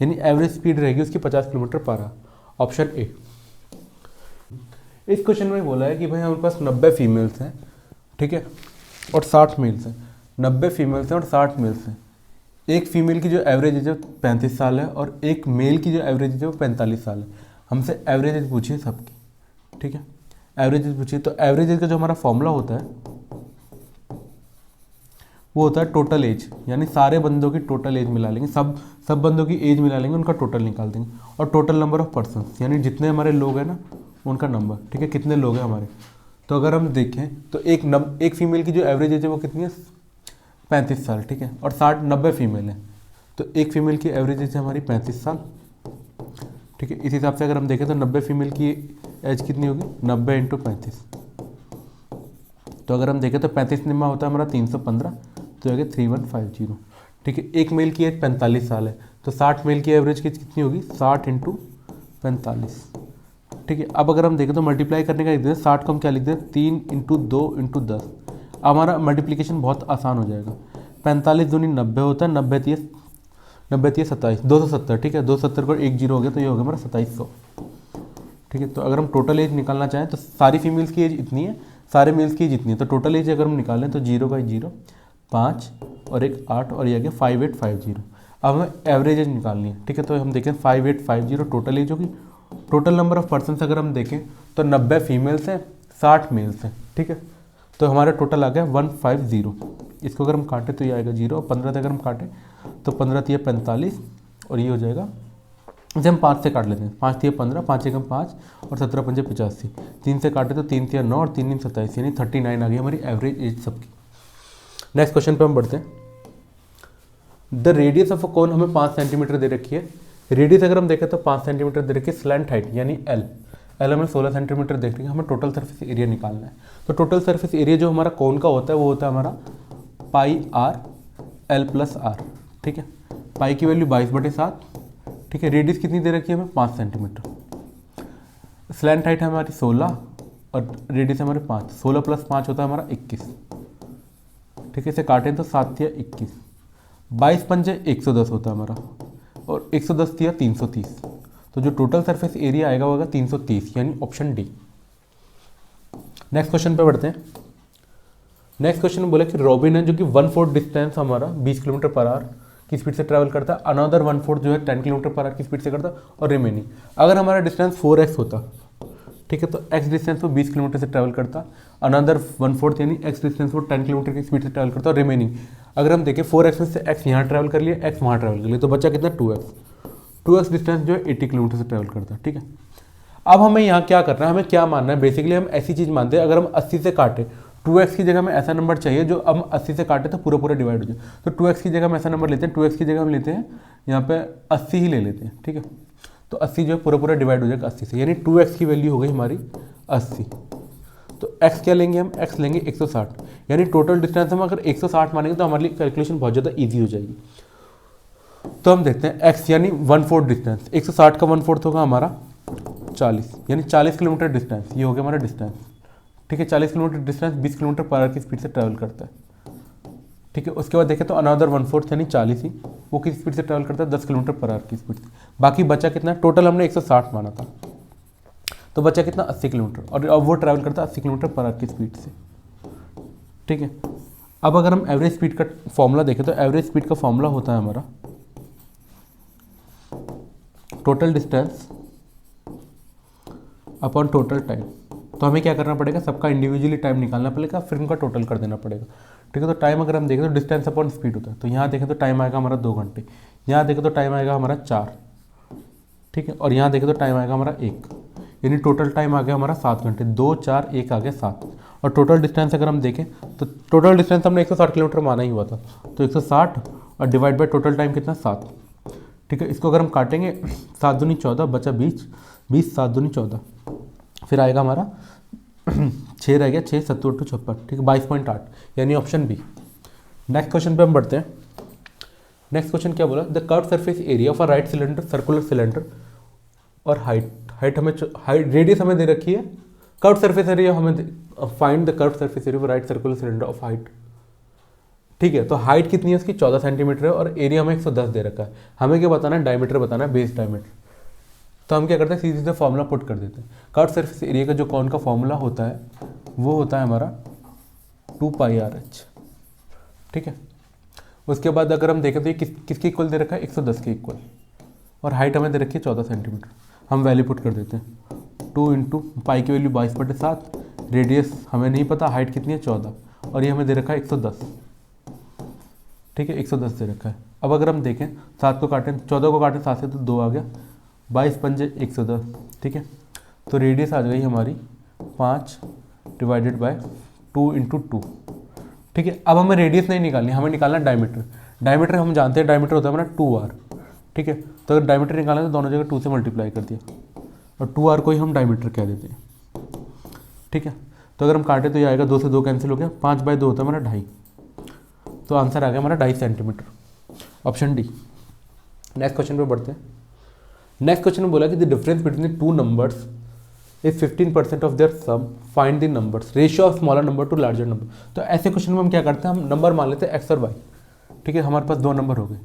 यानी एवरेज स्पीड रहेगी उसकी 50 kilometre per hour, option A. इस क्वेश्चन में बोला है कि भाई हमारे पास 90 फीमेल्स हैं, ठीक है, और 60 मेल्स हैं। 90 फीमेल्स हैं और 60 मेल्स हैं। एक फीमेल की जो एवरेज एज है 35 साल है और एक मेल की जो एवरेज एज है वो 45 साल है। हमसे एवरेज एज पूछिए सबकी, ठीक है, एवरेज एज पूछिए। तो एवरेज एज का जो हमारा फॉर्मूला होता है वो होता है टोटल एज, यानी सारे बंदों की टोटल एज मिला लेंगे, सब बंदों की एज मिला लेंगे, उनका टोटल निकाल देंगे, और टोटल नंबर ऑफ पर्सन, यानी जितने हमारे लोग हैं ना उनका नंबर, ठीक है, कितने लोग हैं हमारे। तो अगर हम देखें तो एक फीमेल की जो एवरेज एज है वो कितनी है 35 साल, ठीक है, और 90 फीमेल है, तो एक फीमेल की एवरेज एज है हमारी 35 साल, ठीक है। इस हिसाब से अगर हम देखें तो 90 फीमेल की एज कितनी होगी 90 × 35, तो अगर हम देखें तो 35 निम्मा होता है हमारा 315, तो आगे 3150, ठीक है। एक मेल की एज 45 साल है, तो 60 मेल की एवरेज की कितनी होगी 60 × 45, ठीक है। अब अगर हम देखें तो मल्टीप्लाई करने का लिख दें 60 को हम क्या लिख दें 3 × 2 × 10, हमारा मल्टीप्लिकेशन बहुत आसान हो जाएगा। 45 दूनी 90 होता है, 90 3 27 270, ठीक है, 270 को 1 0 हो गया तो ये हो गया हमारा 2700, ठीक है। तो अगर हम टोटल एज निकालना चाहें तो सारी फीमेल्स की एज इतनी है, सारे मेल्स की एज इतनी है, तो टोटल एज अगर हम निकालें तो 0 बाई 0 5 और एक 8 और ये आ गया 5850। अब हमें एवरेज एज निकालनी है, ठीक है। तो हम देखें 5850 टोटल एज होगी। टोटल नंबर ऑफ पर्सन अगर हम देखें तो 90 फीमेल्स हैं 60 मेल्स हैं, ठीक है। तो हमारा टोटल आ गया 150। इसको अगर हम काटें तो ये आएगा 0, और 15 से अगर हम काटें तो 15 3 45 और ये हो जाएगा, इसे हम 5 से काट लेते हैं, 5 3 15 5 1 5 और 17 5 85, 3 से काटे तो 3 3 9 और 3 3 27, यानी 39 आ गई हमारी एवरेज एज सबकी। नेक्स्ट क्वेश्चन पे हम बढ़ते हैं। द रेडियस ऑफ अ कोन हमें 5 सेंटीमीटर दे रखी है। रेडियस अगर हम देखें तो 5 सेंटीमीटर दे रखी है। स्लैंट हाइट यानी एल हमें 16 सेंटीमीटर देख रही है। हमें टोटल सरफेस एरिया निकालना है। तो टोटल सरफेस एरिया जो हमारा कोन का होता है वो होता है हमारा पाई आर एल प्लस आर, ठीक है। पाई की वैल्यू 22/7, ठीक है। रेडियस कितनी दे रखी है हमें 5 सेंटीमीटर। स्लैंट हाइट है हमारी 16 और रेडियस हमारे 5, 16 + 5 होता है हमारा 21, ठीक है। इसे काटें तो 7 या 21, 22 पंजे 110 होता है हमारा, और 110 या 330, तो जो टोटल सरफेस एरिया आएगा वो होगा 330, यानी ऑप्शन डी। नेक्स्ट क्वेश्चन पे बढ़ते हैं। नेक्स्ट क्वेश्चन में बोला कि रॉबिन है जो कि 1/4 डिस्टेंस हमारा 20 किलोमीटर पर आवर की स्पीड से ट्रैवल करता है, अनदर 1/4 जो है 10 किलोमीटर पर आवर की स्पीड से करता और रिमेनिंग, अगर हमारा डिस्टेंस 4x होता, ठीक है, तो x डिस्टेंस वो 20 किलोमीटर से ट्रैवल करता, अनदर 1/4 यानी x डिस्टेंस वो 10 किलोमीटर की स्पीड से ट्रैवल करता और रिमेनिंग अगर हम देखें 4x में से x यहाँ ट्रैवल कर लिया, x वहाँ ट्रैवल कर लिया, तो बच्चा कितना 2x डिस्टेंस जो है 80 किलोमीटर से ट्रैवल करता है। ठीक है, अब हमें यहाँ क्या करना है, हमें क्या मानना है, बेसिकली हम ऐसी चीज़ मानते हैं, अगर हम 80 से काटे 2x की जगह में ऐसा नंबर चाहिए जो हम 80 से काटे तो पूरा पूरा डिवाइड हो जाए, तो 2x की जगह हम ऐसा नंबर लेते हैं, 2x की जगह हम लेते हैं यहाँ पे 80 ही ले लेते हैं। ठीक है, तो 80 जो है पूरा पूरा डिवाइड हो जाएगा 80 से, यानी 2x की वैल्यू हो गई हमारी 80। तो x क्या लेंगे हम, x लेंगे 160, यानी टोटल डिस्टेंस हम अगर 160 मानेंगे तो हमारे लिए कैलकुलेशन बहुत ज़्यादा ईजी हो जाएगी। तो हम देखते हैं x यानी 1/4 डिस्टेंस, 160 का 1/4 होगा हमारा 40, यानी 40 किलोमीटर डिस्टेंस, ये हो गया हमारा डिस्टेंस। ठीक है, 40 kilometre distance 20 kilometre per hour की स्पीड से ट्रैवल करता है। ठीक है, उसके बाद देखें तो अनदर 1/4 यानी 40 ही वो किस स्पीड से ट्रैवल करता है, 10 किलोमीटर पर आवर की स्पीड से। बाकी बचा कितना, टोटल हमने 160 माना था, तो बचा कितना 80 किलोमीटर, और अब वो ट्रैवल करता है 80 किलोमीटर पर आवर की स्पीड से। ठीक है, अब अगर हम एवरेज स्पीड का फॉर्मूला देखें तो एवरेज स्पीड का फॉर्मूला होता है हमारा total distance upon total time. तो हमें क्या करना पड़ेगा, सबका इंडिविजुअली टाइम निकालना पड़ेगा, फिर उनका टोटल कर देना पड़ेगा। ठीक है, तो टाइम अगर हम देखें तो डिस्टेंस अपॉन स्पीड होता है, तो यहाँ देखें तो टाइम आएगा हमारा 2 घंटे, यहाँ देखें तो टाइम आएगा हमारा 4, ठीक है, और यहाँ देखें तो टाइम आएगा हमारा 1, यानी टोटल टाइम आ गया हमारा 7 घंटे, 2 4 1 आ गया 7। और टोटल डिस्टेंस अगर हम देखें तो टोटल डिस्टेंस हमने 160 किलोमीटर माना ही हुआ था, तो 160 और डिवाइड बाई टोटल टाइम कितना 7। ठीक है, इसको अगर हम काटेंगे 7 दूनी 14 बचा 20, 20 7 दूनी 14, फिर आएगा हमारा 6 रह गया, 6 7 8 56, ठीक है, 22.8, यानी ऑप्शन बी। नेक्स्ट क्वेश्चन पे हम बढ़ते हैं। नेक्स्ट क्वेश्चन क्या बोला, the curve surface area of a right cylinder, circular cylinder, और हाइट हमें रेडियस हमें दे रखी है, कर्व सरफेस एरिया हमें find the curve surface area of right circular cylinder of height. ठीक है, तो हाइट कितनी है उसकी 14 सेंटीमीटर है, और एरिया हमें 110 दे रखा है, हमें क्या बताना है, डायमीटर बताना है, बेस डायमीटर। तो हम क्या करते हैं, सीधे सीधे फॉर्मूला पुट कर देते हैं। कर्व सरफेस एरिया का जो कौन का फॉर्मूला होता है वो होता है हमारा 2πRh। ठीक है, उसके बाद अगर हम देखें तो ये किसके इक्वल दे रखा है, 110 के इक्वल, और हाइट हमें दे रखी है 14 सेंटीमीटर। हम वैल्यू पुट कर देते हैं, 2 इंटू पाई की वैल्यू 22/7, रेडियस हमें नहीं पता, हाइट कितनी है 14, और ये हमें दे रखा है 110। ठीक है, 110 दे रखा है। अब अगर हम देखें 7 को काटें, 14 को काटें 7 से तो 2 आ गया, 22 पंजे 110। ठीक है, तो रेडियस आ गई हमारी 5 डिवाइडेड बाय 2 इंटू 2। ठीक है, अब हमें रेडियस नहीं निकालनी, हमें निकालना डायमीटर। डायमीटर हम जानते हैं, डायमीटर होता है हमारा 2r। ठीक है, तो अगर डायमीटर निकालना तो दोनों जगह 2 से मल्टीप्लाई कर दिया, और 2r को ही हम डायमीटर कह देते हैं। ठीक है, तो अगर हम काटें तो ये आएगा, 2 से 2 कैंसिल हो गया, 5/2 होता है हमारा 2.5, तो आंसर आ गया हमारा 2.5 centimetre, option D. Next question पे बढ़ते हैं। नेक्स्ट क्वेश्चन में बोला कि the difference between two numbers is 15% of their sum, find the numbers, ratio of smaller number to larger number. तो ऐसे क्वेश्चन में हम क्या करते हैं, हम नंबर मान लेते हैं एक्स और वाई। ठीक है, हमारे पास 2 नंबर हो गए,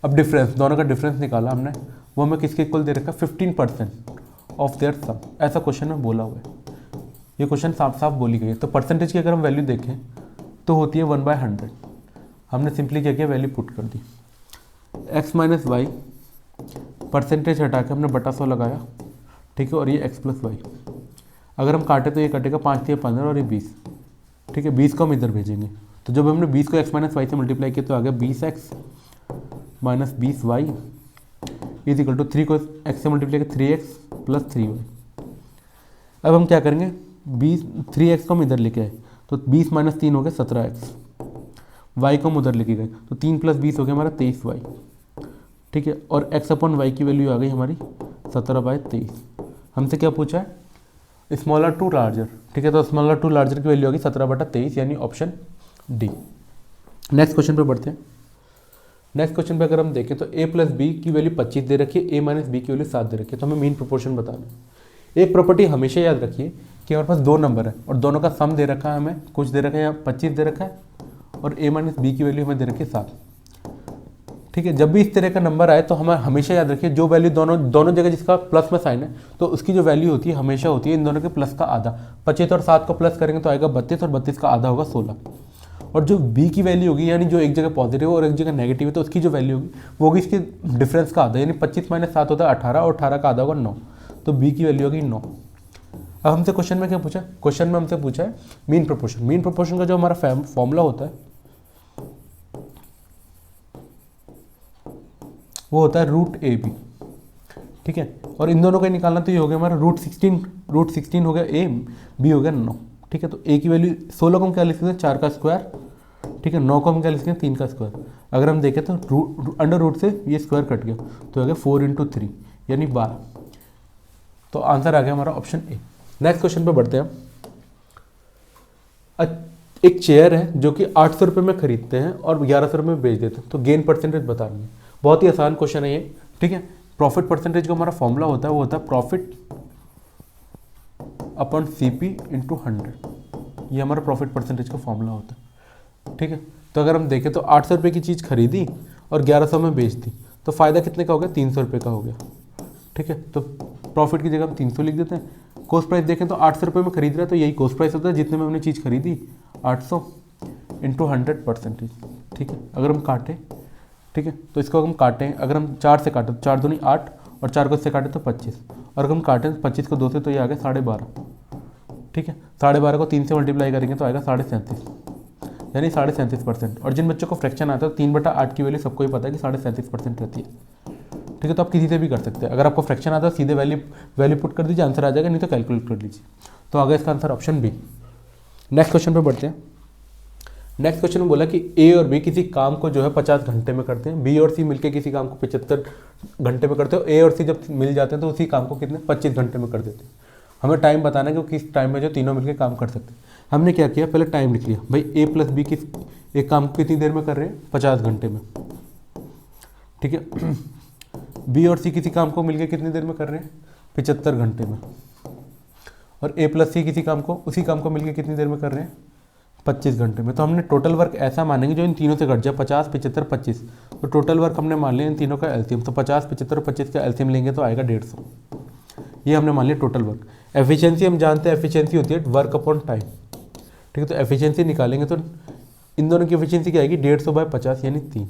अब डिफरेंस, दोनों का डिफरेंस निकाला हमने, वो हमें किसके इक्वल दे रखा है, 15% ऑफ देयर सम, ऐसा क्वेश्चन में बोला हुआ है। ये क्वेश्चन साफ साफ बोली गई है। तो परसेंटेज की अगर हम वैल्यू देखें तो होती है 1/100। हमने सिंपली क्या किया, वैल्यू पुट कर दी, x माइनस वाई, परसेंटेज हटा के हमने बटा 100 लगाया। ठीक है, और ये x प्लस वाई, अगर हम काटे तो ये कटेगा 5 3 15 और ये 20। ठीक है, 20 को हम इधर भेजेंगे, तो जब हमने 20 को x माइनस वाई से मल्टीप्लाई किया तो आ गया 20x minus 20y is equal to 3 को x से मल्टीप्लाई किया 3x प्लस 3y। अब हम क्या करेंगे, 3x को हम इधर लेके आए तो 20 माइनस 3 हो गया 17x, y को हम उधर लेके गए तो 3 प्लस 20 हो गया हमारा 23y। ठीक है, और x अपॉन वाई की वैल्यू आ गई हमारी 17/23। हमसे क्या पूछा है, स्मॉलर टू लार्जर। ठीक है, तो स्मॉलर टू लार्जर की वैल्यू आ गई 17/23, यानी ऑप्शन डी। नेक्स्ट क्वेश्चन पे बढ़ते हैं। नेक्स्ट क्वेश्चन पे अगर हम देखें तो a प्लस बी की वैल्यू 25 दे रखी है, a माइनस बी की वैल्यू 7 दे रखी है, तो हमें मीन प्रोपोर्शन बताना है। एक प्रॉपर्टी हमेशा याद रखिए कि हमारे पास 2 नंबर है और दोनों का सम दे रखा है, हमें कुछ दे रखा है, यहाँ 25 दे रखा है, और a माइनस बी की वैल्यू हमें दे रखी है 7। ठीक है, जब भी इस तरह का नंबर आए तो हमें हमेशा याद रखिए जो वैल्यू दोनों जगह जिसका प्लस में साइन है तो उसकी जो वैल्यू होती है हमेशा होती है इन दोनों के प्लस का आधा। 25 और 7 को प्लस करेंगे तो आएगा 32, और 32 का आधा होगा 16, और जो b की वैल्यू होगी यानी जो एक जगह पॉजिटिव और एक जगह नेगेटिव है तो उसकी जो वैल्यू होगी वो होगी इसके डिफरेंस का आधा, यानी 25 - 7 होता है 18 और 18 का आधा होगा 9, तो b की वैल्यू होगी 9। अब हमसे क्वेश्चन में क्या पूछा, क्वेश्चन में हमसे पूछा है मीन प्रोपोर्शन। मीन प्रोपोर्शन का जो हमारा फॉर्मूला होता है वो होता है √AB, ठीक है। और इन दोनों का निकालना तो ये हो गया हमारा √16 हो गया a, b हो गया 9, ठीक है। तो a की वैल्यू 16 को हम क्या लिख सकते हैं 4 का स्क्वायर, ठीक है। 9 को हम क्या लिख सकते हैं 3 का स्क्वायर। अगर हम देखें तो अंडर रूट से ये स्क्वायर कट गया तो आ गया 4 × 3 यानी 12। तो आंसर आ गया हमारा ऑप्शन ए। नेक्स्ट क्वेश्चन पे बढ़ते हैं। एक चेयर है जो कि 800 रुपये में खरीदते हैं और 1100 रुपये में बेच देते हैं, तो गेन परसेंटेज बतानी है। बहुत ही आसान क्वेश्चन है ये, ठीक है। प्रॉफिट परसेंटेज का हमारा फॉर्मूला होता है वो होता है प्रॉफिट अपॉन CP × 100, ये हमारा प्रॉफिट परसेंटेज का फॉर्मूला होता है, ठीक है। तो अगर हम देखें तो 800 रुपये की चीज़ खरीदी और 1100 में बेच दी तो फ़ायदा कितने का हो गया 300 रुपये का हो गया, ठीक है। तो प्रॉफिट की जगह हम 300 लिख देते हैं। कॉस्ट प्राइस देखें तो 800 रुपये में खरीद रहा है तो यही कॉस्ट प्राइस होता है जितने में हमने चीज़ खरीदी 800 × 100%, ठीक है। अगर हम काटें, ठीक है, तो इसको हम काटें, अगर हम 4 से काटें तो 4 दूनी 8 और 4 को इससे काटें तो 25, और अगर हम काटें 25 को 2 से तो ये आ गया 12.5, ठीक है। 12.5 को 3 से मल्टीप्लाई करेंगे तो आएगा 37.5, यानी 37.5%। और जिन बच्चों को फ्रैक्शन आता है 3/8 की वैल्यू सबको ही पता है कि 37.5% रहती है, ठीक है। तो आप किसी से भी कर सकते हैं, अगर आपको फ्रैक्शन आता है सीधे वैल्यू पुट कर दीजिए, आंसर आ जाएगा, नहीं तो कैलकुलेट कर लीजिए। तो आगे इसका answer option B. Next question पे बढ़ते हैं। नेक्स्ट क्वेश्चन में बोला कि ए और बी किसी काम को जो है 50 घंटे में करते हैं, बी और सी मिलकर किसी काम को 75 घंटे में करते हैं, ए और सी जब मिल जाते हैं तो उसी काम को कितने 25 घंटे में कर देते हैं। हमें टाइम बताना है कि किस टाइम में जो तीनों मिलकर काम कर सकते हैं। हमने क्या किया, पहले टाइम लिख लिया, भाई ए प्लस बी किस एक काम को कितनी देर में कर रहे हैं 50 घंटे में, ठीक है। बी और सी किसी काम को मिलकर कितनी देर में कर रहे हैं 75 घंटे में, और ए प्लस सी किसी काम को उसी काम को मिलकर कितनी देर में कर रहे हैं 25 घंटे में। तो हमने टोटल वर्क ऐसा मानेंगे जो इन तीनों से घट जाए, 50 75 25, तो टोटल वर्क हमने मान लिया इन तीनों का एलसीएम, तो 50 75 और 25 का एलसीएम लेंगे तो आएगा 150, ये हमने मान लिया टोटल वर्क। एफिशिएंसी हम जानते हैं एफिशिएंसी होती है वर्क अपॉन टाइम, ठीक है। तो एफिशिएंसी निकालेंगे तो इन दोनों की एफिशिएंसी क्या आएगी 150/50 यानी 3,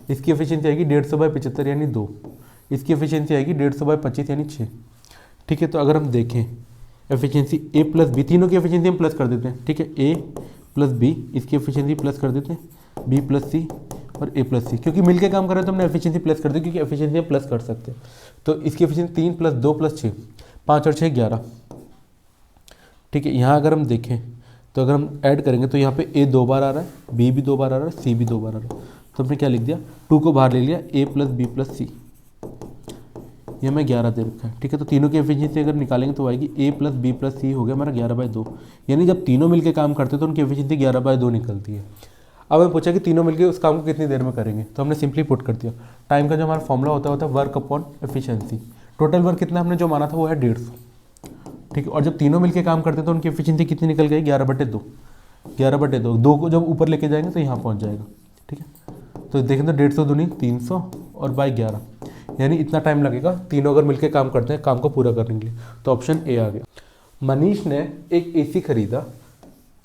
इसकी एफिशिएंसी आएगी 150/75 यानी 2, इसकी एफिशिएंसी आएगी 150/25 यानी 6, ठीक है। तो अगर हम देखें एफिशिएंसी ए प्लस बी, तीनों की एफिशिएंसी हम प्लस कर देते हैं, ठीक है। ए प्लस बी इसकी एफिशिएंसी प्लस कर देते हैं, बी प्लस सी और ए प्लस सी, क्योंकि मिलके काम कर रहे हैं तो हमने एफिशिएंसी प्लस कर दी, क्योंकि एफिशिएंसी हम प्लस कर सकते हैं। तो इसकी एफिशिएंसी 3 + 2 + 6, 5 और 6 11, ठीक है। यहाँ अगर हम देखें तो अगर हम ऐड करेंगे तो यहाँ पे ए 2 बार आ रहा है, बी भी 2 बार आ रहा है, सी भी 2 बार आ रहा है, तो हमने क्या लिख दिया 2 को बाहर ले लिया, ए प्लस बी प्लस सी, ये हमें 11 दे रखा है, ठीक है। तो तीनों की एफिशिएंसी अगर निकालेंगे तो आएगी ए प्लस बी प्लस सी हो गया हमारा 11/2, यानी जब तीनों मिलकर काम करते हैं तो उनकी एफिशिएंसी 11/2 निकलती है। अब हमें पूछा कि तीनों मिलकर उस काम को कितनी देर में करेंगे, तो हमने सिंपली पुट कर दिया, टाइम का जो हमारा फॉर्मूला होता है work upon efficiency. Total work कितना हमने जो माना था वो है 150, ठीक है। और जब तीनों मिलकर काम करते हैं तो उनकी एफिशिएंसी कितनी निकल गई 11/2, 11/2, 2 को जब ऊपर लेके जाएंगे तो यहाँ पहुँच जाएगा, ठीक है। तो देखें तो 150 दूनी 300 और बाई 11, यानी इतना टाइम लगेगा तीनों अगर मिलकर काम करते हैं काम को पूरा करने के लिए, तो ऑप्शन ए आ गया। मनीष ने एक एसी खरीदा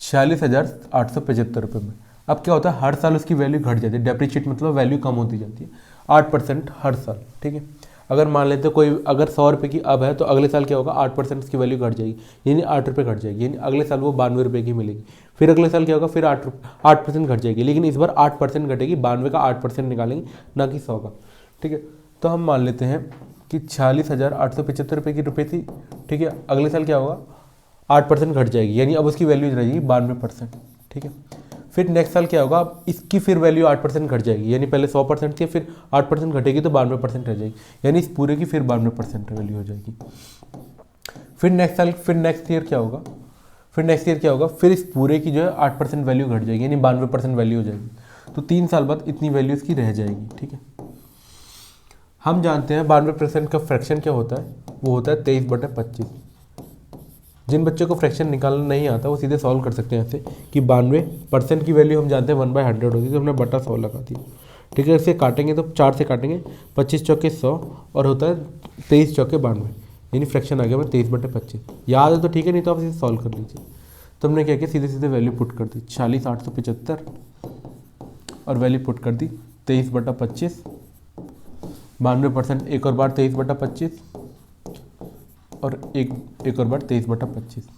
46,875 रुपये में। अब क्या होता है हर साल उसकी वैल्यू घट जाती है, डेप्रिशिएट मतलब वैल्यू कम होती जाती है 8% हर साल, ठीक है। अगर मान लेते कोई अगर 100 रुपये की अब है तो अगले साल क्या होगा 8% उसकी वैल्यू घट जाएगी, यानी 8 रुपये घट जाएगी, यानी अगले साल वो 92 रुपये की मिलेगी। फिर अगले साल क्या होगा फिर 8% घट जाएगी, लेकिन इस बार 8% घटेगी, 92 का 8% निकालेंगे ना कि 100 का, ठीक है। तो हम मान लेते हैं कि 46,875 रुपये की थी, ठीक है। अगले साल क्या होगा 8% घट जाएगी, यानी अब उसकी वैल्यू रहेगी 92%, ठीक है। फिर नेक्स्ट साल क्या होगा अब इसकी फिर वैल्यू 8% घट जाएगी, यानी पहले 100% थी फिर 8% घटेगी तो 92% रह जाएगी, यानी इस पूरे की फिर 92% वैल्यू हो जाएगी। फिर नेक्स्ट साल फिर नेक्स्ट ईयर क्या होगा फिर इस पूरे की जो है 8% वैल्यू घट जाएगी, यानी 92% वैल्यू हो जाएगी। तो 3 साल बाद इतनी वैल्यू इसकी रह जाएगी, ठीक है। हम जानते हैं 92% का फ्रैक्शन क्या होता है, वो होता है 23/25। जिन बच्चों को फ्रैक्शन निकालना नहीं आता वो सीधे सॉल्व कर सकते हैं ऐसे कि 92% की वैल्यू हम जानते हैं 1/100 होगी, तो हमने बटा 100 लगा दिया, ठीक है। इसे काटेंगे तो 4 से काटेंगे 25 चौके 100 और होता है 23 चौके 92, यानी फ्रैक्शन आ गया हमारा 23/25। याद है तो ठीक है, नहीं तो आप इसे सॉल्व कर लीजिए। तो हमने क्या किया, सीधे सीधे वैल्यू पुट कर दी 40,875 और वैल्यू पुट कर दी 23/25, 92%, एक और बार 23/25 और एक और बार 23/25।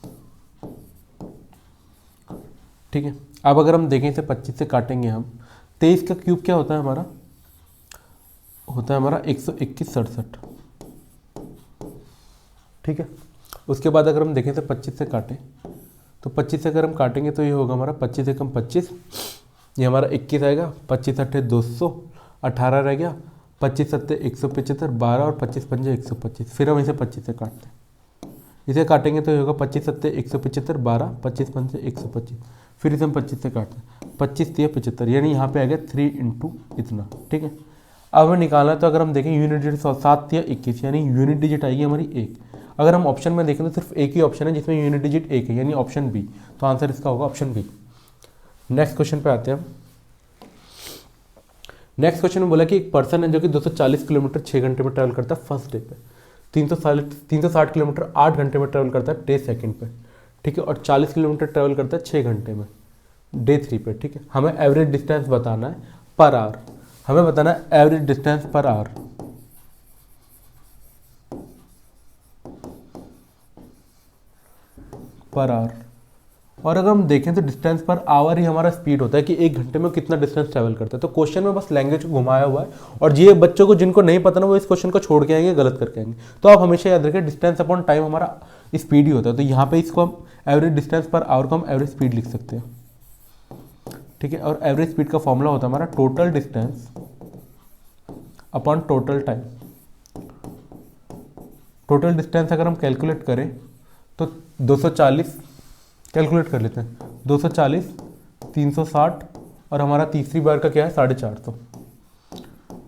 ठीक है, अब अगर हम देखें इसे 25 से काटेंगे हम, 23 का क्यूब क्या होता है हमारा, होता है हमारा 121/67। ठीक है, उसके बाद अगर हम देखें तो 25 से काटें तो 25 से अगर हम काटेंगे तो ये होगा हमारा 25 से कम 25, ये हमारा 21 आएगा, 25 अट्ठे 200, 18 रह गया, 25 सत्ते 175, 12 और 25 पंजे 125। फिर हम इसे 25 से काटते हैं, इसे काटेंगे तो ये होगा 25 सत्ते 175, 12, 25 पंजे 125। फिर इसे हम 25 से काटते हैं, 25 3 75, यानी यहाँ पे आ गया 3 इंटू इतना। ठीक है, अब हमें निकालना है, तो अगर हम देखें यूनिट डिजिट 7 या 21, यानी यूनिट डिजिट आएगी हमारी 1। अगर हम ऑप्शन में देखें तो सिर्फ एक ही ऑप्शन है जिसमें यूनिट डिजिट 1 है, यानी ऑप्शन बी, तो आंसर इसका होगा ऑप्शन बी। नेक्स्ट क्वेश्चन पे आते हैं हम। नेक्स्ट क्वेश्चन में बोला कि एक पर्सन है जो कि 240 किलोमीटर 6 घंटे में ट्रैवल करता है फर्स्ट डे पे, 360 किलोमीटर 8 घंटे में ट्रैवल करता है डे सेकंड पे। ठीक है, और 40 किलोमीटर ट्रैवल करता है 6 घंटे में डे 3 पे। ठीक है, हमें एवरेज डिस्टेंस बताना है पर आवर, हमें बताना है average distance per hour. Per hour, और अगर हम देखें तो डिस्टेंस पर आवर ही हमारा स्पीड होता है कि एक घंटे में कितना डिस्टेंस ट्रैवल करता है। तो क्वेश्चन में बस लैंग्वेज को घुमाया हुआ है, और ये बच्चों को जिनको नहीं पता ना वो इस क्वेश्चन को छोड़ के आएंगे, गलत करके आएंगे। तो आप हमेशा याद रखें डिस्टेंस अपॉन टाइम हमारा स्पीड ही होता है। तो यहाँ पे इसको हम एवरेज डिस्टेंस पर आवर को हम एवरेज स्पीड लिख सकते हैं। ठीक है, और एवरेज स्पीड का फॉर्मूला होता है हमारा total distance upon total time. Total distance अगर हम कैलकुलेट करें तो 240 कैलकुलेट कर लेते हैं, 240, 360 और हमारा तीसरी बार का क्या है 450।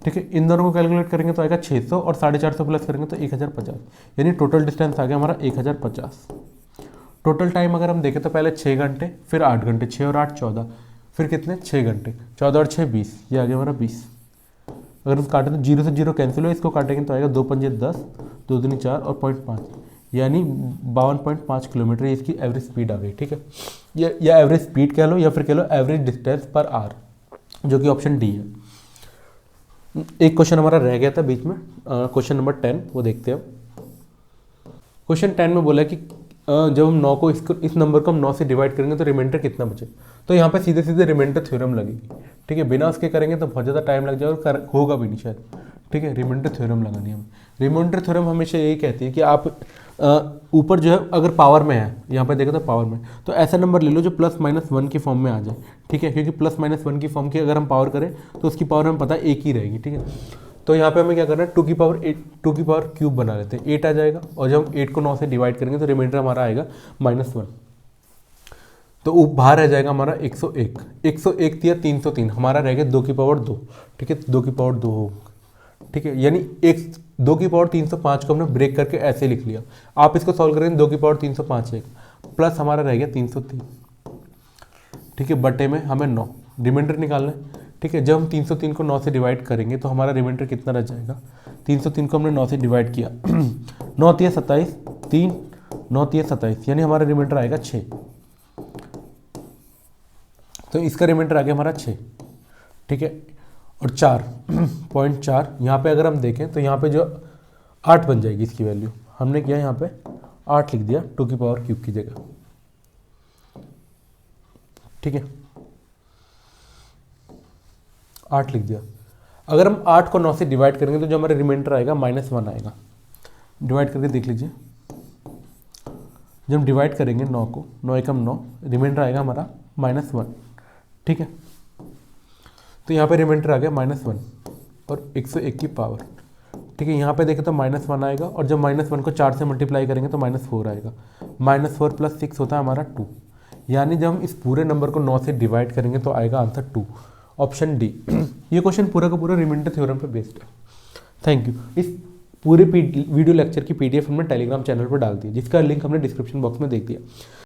ठीक है, इन दोनों को कैलकुलेट करेंगे तो आएगा 600 और 450 प्लस करेंगे तो 1050, यानी टोटल डिस्टेंस आ गया हमारा 1050। टोटल टाइम अगर हम देखें तो पहले 6 घंटे, फिर 8 घंटे, 6 और 8 14, फिर कितने 6 घंटे, 14 और 6 20, ये आ गया हमारा 20। अगर हम काटें तो 0 से 0 कैंसिल हो, इसको काटेंगे तो आएगा 2 पंजे 10, 2 दूनी 4 और 0.5, यानी 52.5 किलोमीटर इसकी एवरेज स्पीड आ गई। ठीक है, या एवरेज स्पीड कह लो या फिर कह लो एवरेज डिस्टेंस पर आवर, जो कि ऑप्शन डी है। एक क्वेश्चन हमारा रह गया था बीच में, क्वेश्चन नंबर 10, वो देखते हैं। क्वेश्चन 10 में बोला कि जब हम 9 को इस नंबर को हम 9 से डिवाइड करेंगे तो रिमाइंडर कितना बचे। तो यहाँ पे सीधे सीधे रिमाइंडर थ्योरम लगेगी। ठीक है, बिना उसके करेंगे तो बहुत ज़्यादा टाइम लग जाएगा और होगा भी नहीं शायद। ठीक है, रिमाइंडर थ्योरम लगानी है हमें। रिमाइंडर थ्योरम हमेशा यही कहती है कि आप ऊपर जो है अगर पावर में है, यहाँ पे देखो तो पावर में, तो ऐसा नंबर ले लो जो +-1 की फॉर्म में आ जाए। ठीक है, क्योंकि +-1 की फॉर्म की अगर हम पावर करें तो उसकी पावर हमें पता है 1 ही रहेगी। ठीक है, तो यहाँ पे हमें क्या करना है 2 की पावर क्यूब बना लेते हैं, 8 आ जाएगा, और जब हम 8 को 9 से डिवाइड करेंगे तो रिमाइंडर हमारा आएगा -1। तो बाहर रह जाएगा हमारा 101, 101 या 303, हमारा रह गया 2 की पावर 2। ठीक है, 2 की पावर 2 हो। ठीक है, यानी 2 की पावर 305 को हमने ब्रेक करके ऐसे लिख लिया। आप इसको सॉल्व करेंगे 2 की पावर 305 एक प्लस हमारा रह गया 303। ठीक है, बटे में हमें 9 रिमाइंडर निकालना है। ठीक है, जब हम 303 को 9 से डिवाइड करेंगे तो हमारा रिमाइंडर कितना रह जाएगा, 303 को हमने 9 से डिवाइड किया, 9 3 27, 3 9 3 27, यानी हमारा रिमाइंडर आएगा 6। तो इसका रिमाइंडर आ गया हमारा 6। ठीक है, और 4.4 यहाँ पे अगर हम देखें तो यहाँ पे जो 8 बन जाएगी इसकी वैल्यू, हमने किया यहाँ पे 8 लिख दिया 2 की पावर क्यूब की जगह। ठीक है, 8 लिख दिया। अगर हम 8 को 9 से डिवाइड करेंगे तो जो हमारा रिमाइंडर आएगा -1 आएगा। डिवाइड करके देख लीजिए, जब हम डिवाइड करेंगे 9 को, 9 एकम 9, रिमाइंडर आएगा हमारा -1। ठीक है, तो यहाँ पे रिमाइंडर आ गया -1 और 101 की पावर। ठीक है, यहाँ पे देखें तो -1 आएगा, और जब -1 को 4 से मल्टीप्लाई करेंगे तो -4 आएगा। -4 + 6 होता है हमारा 2, यानी जब हम इस पूरे नंबर को 9 से डिवाइड करेंगे तो आएगा आंसर 2, ऑप्शन डी। ये क्वेश्चन पूरा का पूरा रिमाइंडर थ्योरम पे बेस्ड है। Thank you. इस पूरे वीडियो लेक्चर की PDF हमने टेलीग्राम चैनल पर डाल दी है, जिसका लिंक हमने डिस्क्रिप्शन बॉक्स में दे दिया।